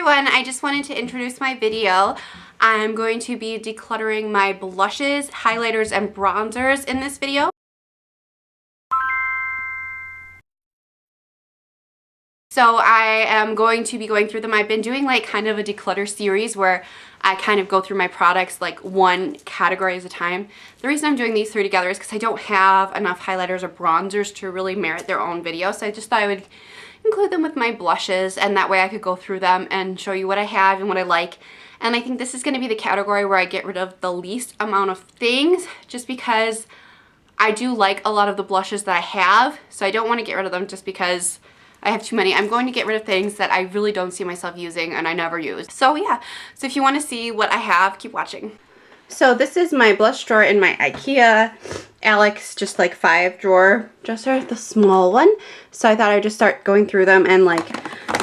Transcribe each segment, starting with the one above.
everyone, I just wanted to introduce my video. I'm going to be decluttering my blushes, highlighters, and bronzers in this video. So I am going to be going through them. I've been doing like kind of a declutter series where I kind of go through my products like one category at a time. The reason I'm doing these three together is because I don't have enough highlighters or bronzers to really merit their own video. So I just thought I would include them with my blushes, and that way I could go through them and show you what I have and what I like. And I think this is going to be the category where I get rid of the least amount of things, just because I do like a lot of the blushes that I have. So I don't want to get rid of them just because I have too many. I'm going to get rid of things that I really don't see myself using and I never use. So yeah, so if you want to see what I have, keep watching. So this is my blush drawer in my IKEA Alex just like 5-drawer dresser, the small one. So I thought I'd just start going through them and like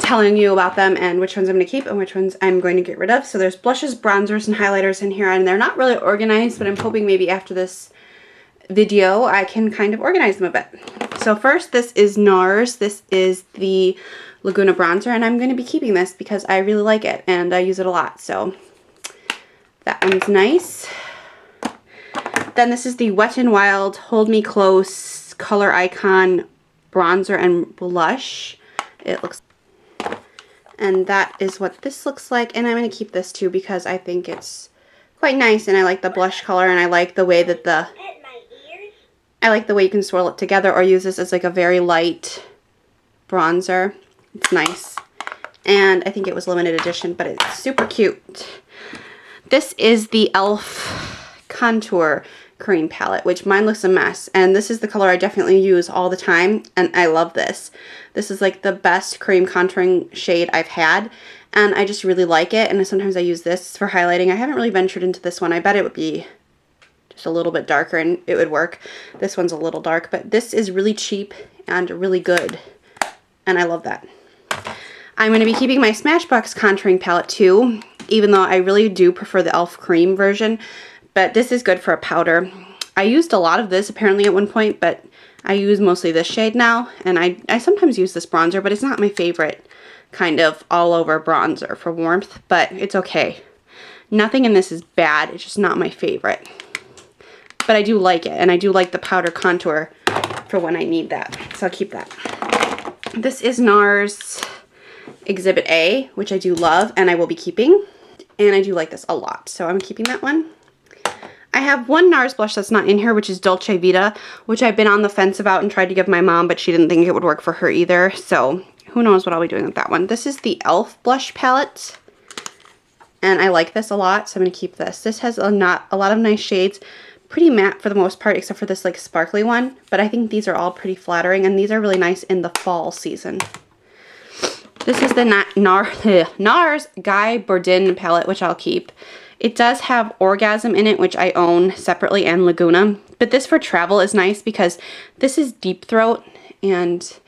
telling you about them and which ones I'm going to keep and which ones I'm going to get rid of. So there's blushes, bronzers, and highlighters in here, and they're not really organized, but I'm hoping maybe after this video I can kind of organize them a bit. So first, this is NARS. This is the Laguna bronzer, and I'm going to be keeping this because I really like it and I use it a lot. So that one's nice. Then this is the Wet n Wild Hold Me Close Color Icon bronzer and blush. It looks, and that is what this looks like, and I'm going to keep this too because I think it's quite nice, and I like the blush color, and I like the way that I like the way you can swirl it together or use this as like a very light bronzer. It's nice. And I think it was limited edition, but it's super cute. This is the e.l.f. Contour Cream Palette, which mine looks a mess. And this is the color I definitely use all the time, and I love this. This is like the best cream contouring shade I've had, and I just really like it. And sometimes I use this for highlighting. I haven't really ventured into this one. I bet it would be just a little bit darker and it would work. This one's a little dark, but this is really cheap and really good, and I love that. I'm going to be keeping my Smashbox contouring palette too, even though I really do prefer the e.l.f. cream version, but this is good for a powder. I used a lot of this apparently at one point, but I use mostly this shade now, and I sometimes use this bronzer, but it's not my favorite kind of all over bronzer for warmth, but it's okay. Nothing in this is bad, it's just not my favorite. But I do like it, and I do like the powder contour for when I need that. So I'll keep that. This is NARS Exhibit A, which I do love, and I will be keeping. And I do like this a lot, so I'm keeping that one. I have one NARS blush that's not in here, which is Dolce Vita, which I've been on the fence about and tried to give my mom, but she didn't think it would work for her either. So who knows what I'll be doing with that one. This is the e.l.f. blush palette, and I like this a lot, so I'm going to keep this. This has a lot of nice shades. Pretty matte for the most part, except for this like sparkly one, but I think these are all pretty flattering, and these are really nice in the fall season. This is the NARS Guy Bourdin palette, which I'll keep. It does have Orgasm in it, which I own separately, and Laguna, but this for travel is nice because this is Deep Throat, and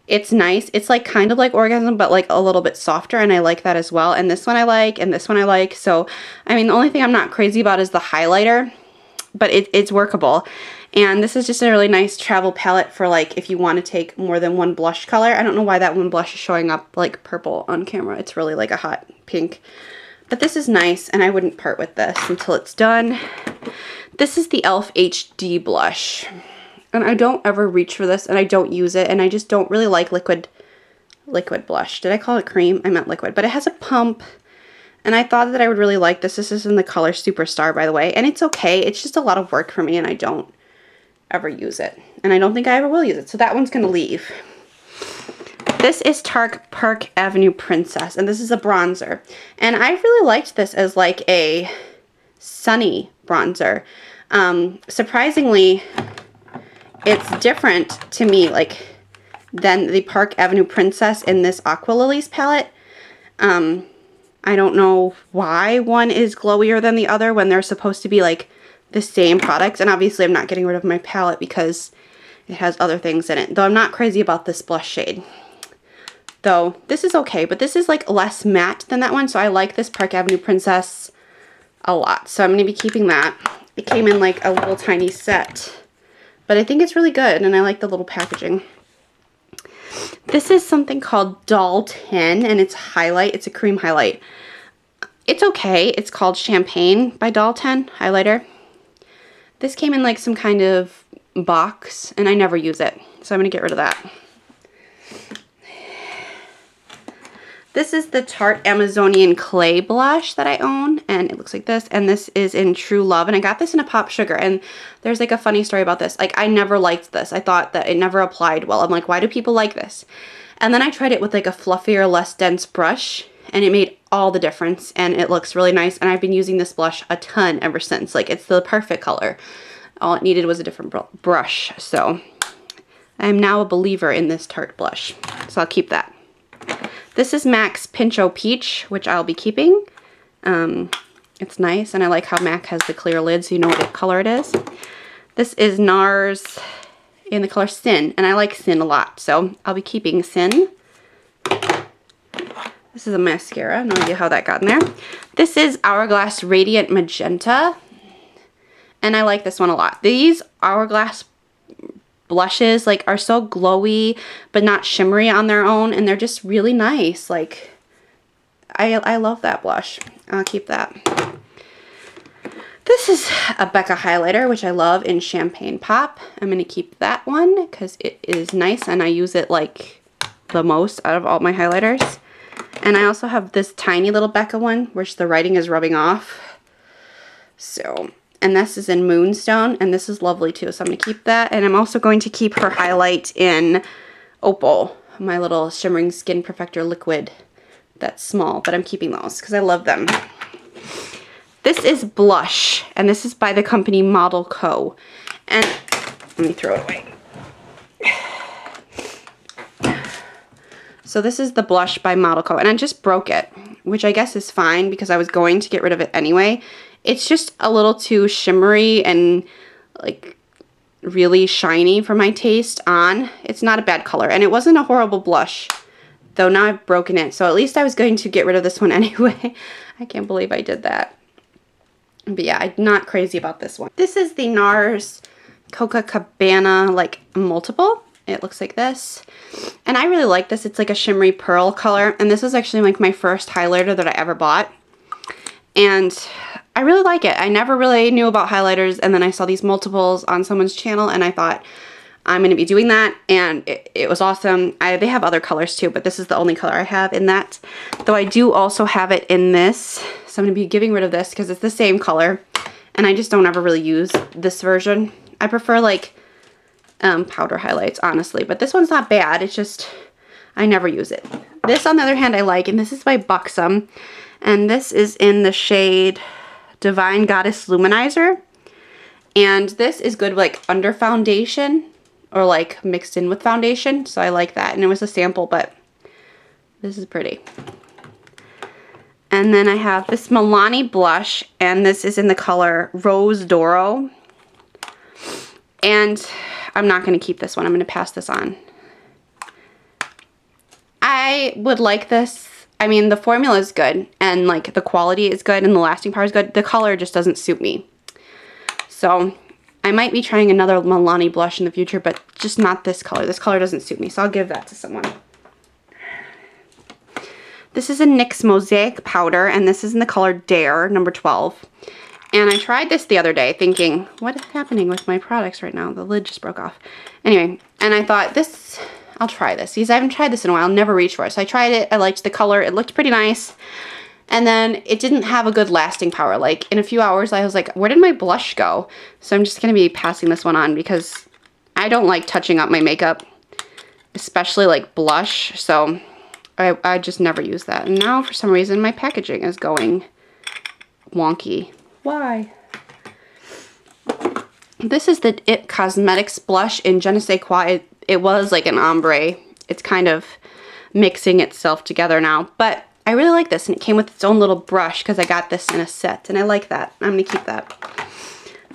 it's nice. It's like kind of like Orgasm, but like a little bit softer, and I like that as well. And this one I like, and this one I like. So, I mean, the only thing I'm not crazy about is the highlighter, but it's workable. And this is just a really nice travel palette for like if you want to take more than one blush color. I don't know why that one blush is showing up like purple on camera. It's really like a hot pink. But this is nice, and I wouldn't part with this until it's done. This is the e.l.f. HD blush. And I don't ever reach for this, and I don't use it, and I just don't really like liquid blush. Did I call it cream? I meant liquid. But it has a pump, and I thought that I would really like this. This is in the color Superstar, by the way, and it's okay. It's just a lot of work for me, and I don't ever use it. And I don't think I ever will use it, so that one's going to leave. This is Tarte Park Avenue Princess, and this is a bronzer. And I really liked this as like a sunny bronzer. Surprisingly, it's different to me like than the Park Avenue Princess in this Aqua Lilies palette. I don't know why one is glowier than the other when they're supposed to be like the same product. And obviously I'm not getting rid of my palette because it has other things in it. Though I'm not crazy about this blush shade. Though this is okay, but this is like less matte than that one. So I like this Park Avenue Princess a lot. So I'm going to be keeping that. It came in like a little tiny set. But I think it's really good, and I like the little packaging. This is something called Doll 10, and it's highlight. It's a cream highlight. It's okay. It's called Champagne by Doll 10 highlighter. This came in like some kind of box, and I never use it, so I'm going to get rid of that. This is the Tarte Amazonian Clay Blush that I own, and it looks like this, and this is in True Love, and I got this in a Pop Sugar, and there's like a funny story about this. Like, I never liked this. I thought that it never applied well. I'm like, why do people like this? And then I tried it with like a fluffier, less dense brush, and it made all the difference, and it looks really nice, and I've been using this blush a ton ever since. Like, it's the perfect color. All it needed was a different brush, so I'm now a believer in this Tarte blush, so I'll keep that. This is MAC's Pincho Peach, which I'll be keeping. It's nice, and I like how MAC has the clear lid so you know what color it is. This is NARS in the color Sin, and I like Sin a lot, so I'll be keeping Sin. This is a mascara. No idea how that got in there. This is Hourglass Radiant Magenta, and I like this one a lot. These Hourglass blushes like are so glowy but not shimmery on their own, and they're just really nice. Like, I love that blush. I'll keep that. This is a Becca highlighter, which I love, in Champagne Pop. I'm going to keep that one because it is nice and I use it like the most out of all my highlighters. And I also have this tiny little Becca one which the writing is rubbing off. So, and this is in Moonstone, and this is lovely too, so I'm going to keep that. And I'm also going to keep her highlight in Opal, my little Shimmering Skin Perfector liquid that's small, but I'm keeping those because I love them. This is blush, and this is by the company Model Co. And let me throw it away. So this is the blush by Model Co. And I just broke it, which I guess is fine because I was going to get rid of it anyway. It's just a little too shimmery and like really shiny for my taste on. It's not a bad color, and it wasn't a horrible blush, though now I've broken it. So at least I was going to get rid of this one anyway. I can't believe I did that. But yeah, I'm not crazy about this one. This is the NARS Coca Cabana like multiple. It looks like this. And I really like this. It's like a shimmery pearl color. And this was actually like my first highlighter that I ever bought. And I really like it. I never really knew about highlighters, and then I saw these multiples on someone's channel, and I thought, I'm going to be doing that, and it was awesome. They have other colors too, but this is the only color I have in that. Though I do also have it in this, so I'm going to be getting rid of this because it's the same color, and I just don't ever really use this version. I prefer like powder highlights, honestly, but this one's not bad. It's just, I never use it. This, on the other hand, I like, and this is by Buxom, and this is in the shade Divine Goddess Luminizer, and this is good like under foundation or like mixed in with foundation, so I like that. And it was a sample, but this is pretty. And then I have this Milani blush, and this is in the color Rose Doro, and I'm not going to keep this one. I'm going to pass this on. I would like this. I mean, the formula is good, and like the quality is good, and the lasting power is good. The color just doesn't suit me. So I might be trying another Milani blush in the future, but just not this color. This color doesn't suit me, so I'll give that to someone. This is a NYX Mosaic powder, and this is in the color Dare, number 12. And I tried this the other day thinking, what is happening with my products right now? The lid just broke off. Anyway, and I thought this, I'll try this because I haven't tried this in a while. Never reached for it. So I tried it. I liked the color. It looked pretty nice. And then it didn't have a good lasting power. Like in a few hours, I was like, where did my blush go? So I'm just going to be passing this one on because I don't like touching up my makeup, especially like blush. So I just never use that. And now for some reason, my packaging is going wonky. Why? This is the It Cosmetics blush in Je ne sais quoi. It was like an ombre. It's kind of mixing itself together now. But I really like this, and it came with its own little brush because I got this in a set, and I like that. I'm going to keep that.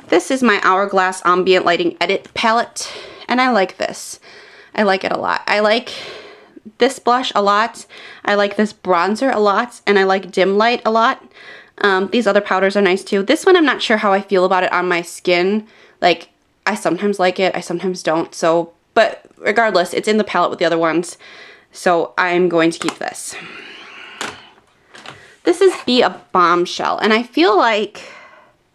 This is my Hourglass Ambient Lighting Edit palette, and I like this. I like it a lot. I like this blush a lot. I like this bronzer a lot, and I like Dim Light a lot. These other powders are nice too. This one, I'm not sure how I feel about it on my skin. Like, I sometimes like it, I sometimes don't. So, but regardless, it's in the palette with the other ones, so I'm going to keep this. This is Be a Bombshell, and I feel like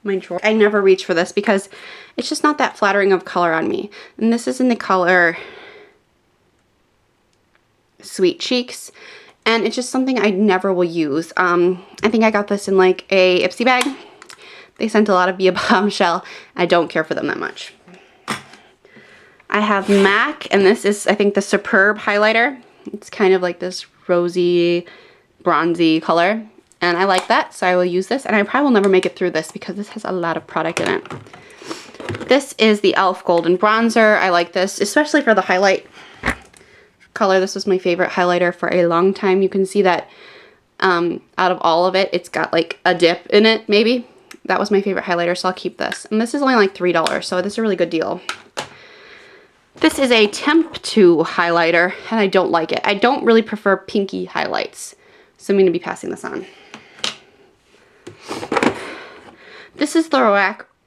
my drawer, I never reach for this because it's just not that flattering of color on me. And this is in the color Sweet Cheeks, and it's just something I never will use. I think I got this in like a Ipsy bag. They sent a lot of Be a Bombshell. I don't care for them that much. I have MAC, and this is, I think, the Superb highlighter. It's kind of like this rosy, bronzy color, and I like that, so I will use this. And I probably will never make it through this because this has a lot of product in it. This is the e.l.f. Golden Bronzer. I like this, especially for the highlight color. This was my favorite highlighter for a long time. You can see that out of all of it, it's got like a dip in it, maybe. That was my favorite highlighter, so I'll keep this. And this is only like $3, so this is a really good deal. This is a Temp 2 highlighter, and I don't like it. I don't really prefer pinky highlights, so I'm going to be passing this on. This is the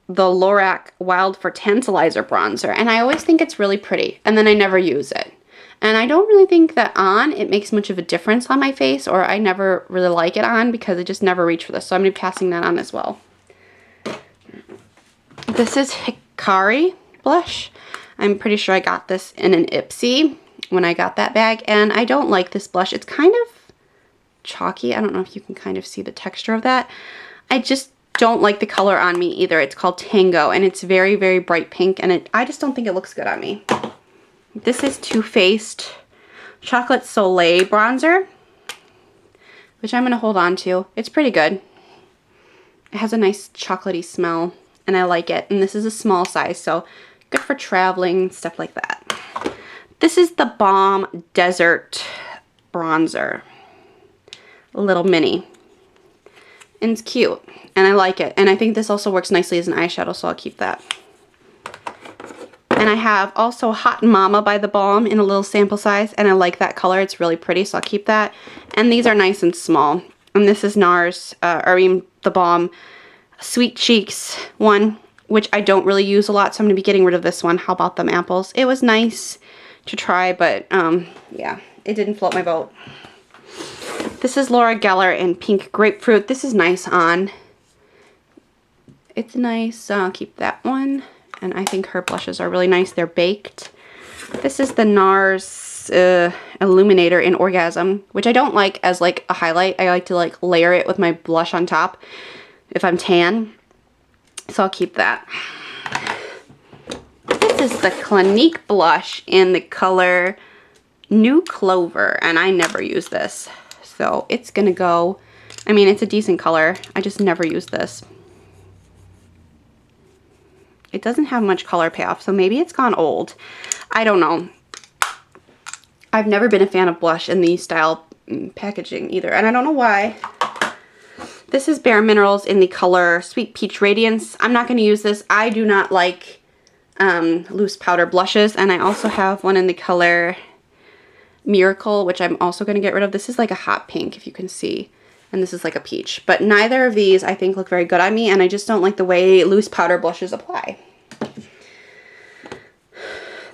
Lorac Wild for Tantalizer Bronzer, and I always think it's really pretty, and then I never use it. And I don't really think that on it makes much of a difference on my face, or I never really like it on because I just never reach for this, so I'm going to be passing that on as well. This is Hikari blush. I'm pretty sure I got this in an Ipsy when I got that bag, and I don't like this blush. It's kind of chalky. I don't know if you can kind of see the texture of that. I just don't like the color on me either. It's called Tango, and it's very, very bright pink, and I just don't think it looks good on me. This is Too Faced Chocolate Soleil Bronzer, which I'm going to hold on to. It's pretty good. It has a nice chocolatey smell, and I like it. And this is a small size, so good for traveling, stuff like that. This is the Balm Desert Bronzer. A little mini. And it's cute, and I like it. And I think this also works nicely as an eyeshadow, so I'll keep that. And I have also Hot Mama by the Balm in a little sample size, and I like that color. It's really pretty, so I'll keep that. And these are nice and small. And this is NARS, the Balm Sweet Cheeks one, which I don't really use a lot, so I'm going to be getting rid of this one. How about them apples? It was nice to try, but yeah, it didn't float my boat. This is Laura Geller in Pink Grapefruit. This is nice on. It's nice, so I'll keep that one. And I think her blushes are really nice. They're baked. This is the NARS Illuminator in Orgasm, which I don't like as like a highlight. I like to like layer it with my blush on top if I'm tan. So I'll keep that. This is the Clinique blush in the color New Clover, and I never use this. So it's gonna go, I mean, it's a decent color. I just never use this. It doesn't have much color payoff, so maybe it's gone old. I don't know. I've never been a fan of blush in these style packaging either, and I don't know why. This is Bare Minerals in the color Sweet Peach Radiance. I'm not going to use this. I do not like loose powder blushes, and I also have one in the color Miracle, which I'm also going to get rid of. This is like a hot pink, if you can see. And this is like a peach. But neither of these I think look very good on me, and I just don't like the way loose powder blushes apply.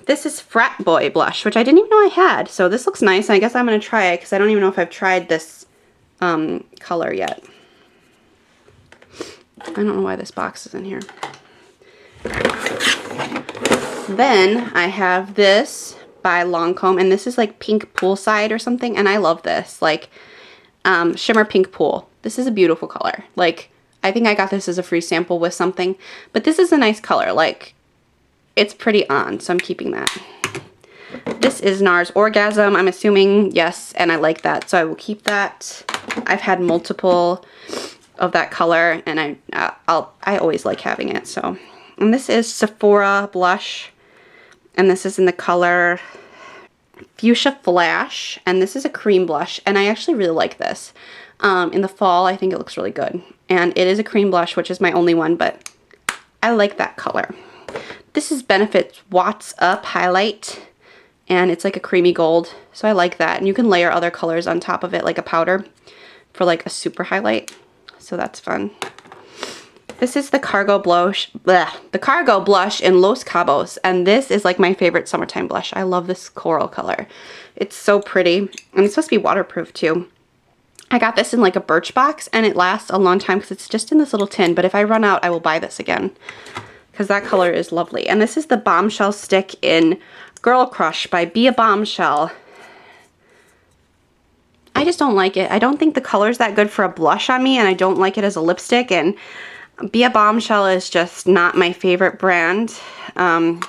This is Frat Boy blush, which I didn't even know I had. So this looks nice. I guess I'm going to try it because I don't even know if I've tried this color yet. I don't know why this box is in here. Then I have this by Lancome, and this is like pink poolside or something, and I love this. Like Shimmer Pink Pool. This is a beautiful color. Like, I think I got this as a free sample with something, but this is a nice color. Like, it's pretty on, so I'm keeping that. This is NARS Orgasm, I'm assuming, yes, and I like that, so I will keep that. I've had multiple of that color, and I always like having it, so. And this is Sephora blush, and this is in the color Fuchsia Flash, and this is a cream blush, and I actually really like this. In the fall, I think it looks really good, and it is a cream blush, which is my only one, but I like that color. This is Benefit's Watts Up Highlight, and it's like a creamy gold, so I like that, and you can layer other colors on top of it, like a powder, for like a super highlight, so that's fun. This is the Cargo Blush, the Cargo Blush in Los Cabos, and this is like my favorite summertime blush. I love this coral color. It's so pretty, and it's supposed to be waterproof too. I got this in like a Birchbox, and it lasts a long time because it's just in this little tin, but if I run out, I will buy this again because that color is lovely. And this is the Bombshell Stick in Girl Crush by Be a Bombshell. I just don't like it. I don't think the color's that good for a blush on me, and I don't like it as a lipstick, and Be a Bombshell is just not my favorite brand. And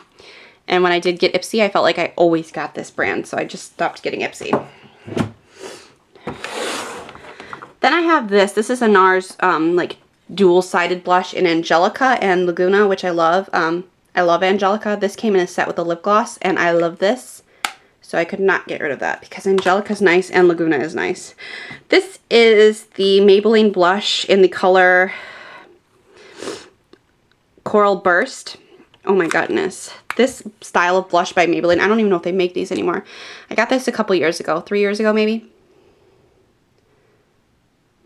when I did get Ipsy, I felt like I always got this brand, so I just stopped getting Ipsy. Then I have this. This is a NARS like dual-sided blush in Angelica and Laguna, which I love. I love Angelica. This came in a set with a lip gloss, and I love this. So I could not get rid of that because Angelica's nice and Laguna is nice. This is the Maybelline blush in the color Coral Burst. Oh my goodness. This style of blush by Maybelline, I don't even know if they make these anymore. I got this a couple years ago, 3 years ago maybe.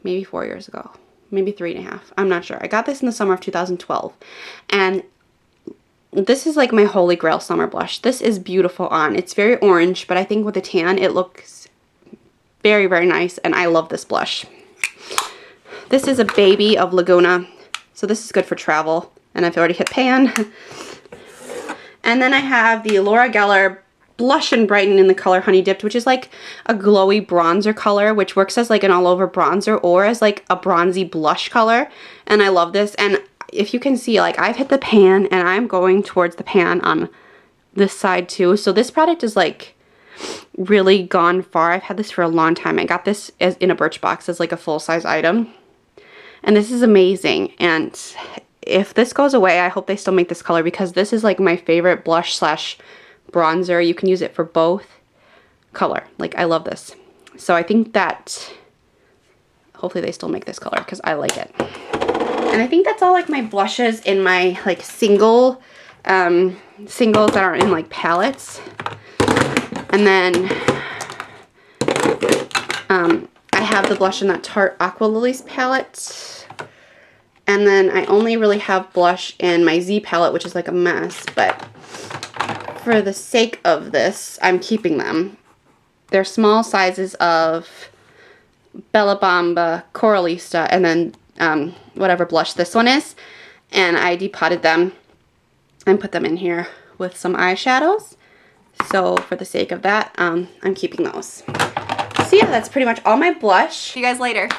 Maybe 4 years ago. Maybe 3.5. I'm not sure. I got this in the summer of 2012. And this is like my holy grail summer blush. This is beautiful on. It's very orange, but I think with a tan it looks very, very nice, and I love this blush. This is a Baby of Laguna. So this is good for travel, and I've already hit pan. And then I have the Laura Geller Blush and Brighten in the color Honey Dipped, which is like a glowy bronzer color, which works as like an all-over bronzer or as like a bronzy blush color. And I love this. And if you can see, like, I've hit the pan, and I'm going towards the pan on this side too. So this product is like really gone far. I've had this for a long time. I got this as in a Birchbox as like a full-size item. And this is amazing. And if this goes away, I hope they still make this color because this is like my favorite blush slash bronzer. You can use it for both color. Like, I love this. So I think that hopefully they still make this color because I like it. And I think that's all like my blushes in my like singles that aren't in like palettes. And then I have the blush in that Tarte Aqua Lilies palette. And then I only really have blush in my Z palette, which is like a mess, but for the sake of this, I'm keeping them. They're small sizes of Bella Bamba, Coralista, and then whatever blush this one is. And I depotted them and put them in here with some eyeshadows. So for the sake of that, I'm keeping those. So yeah, that's pretty much all my blush. See you guys later.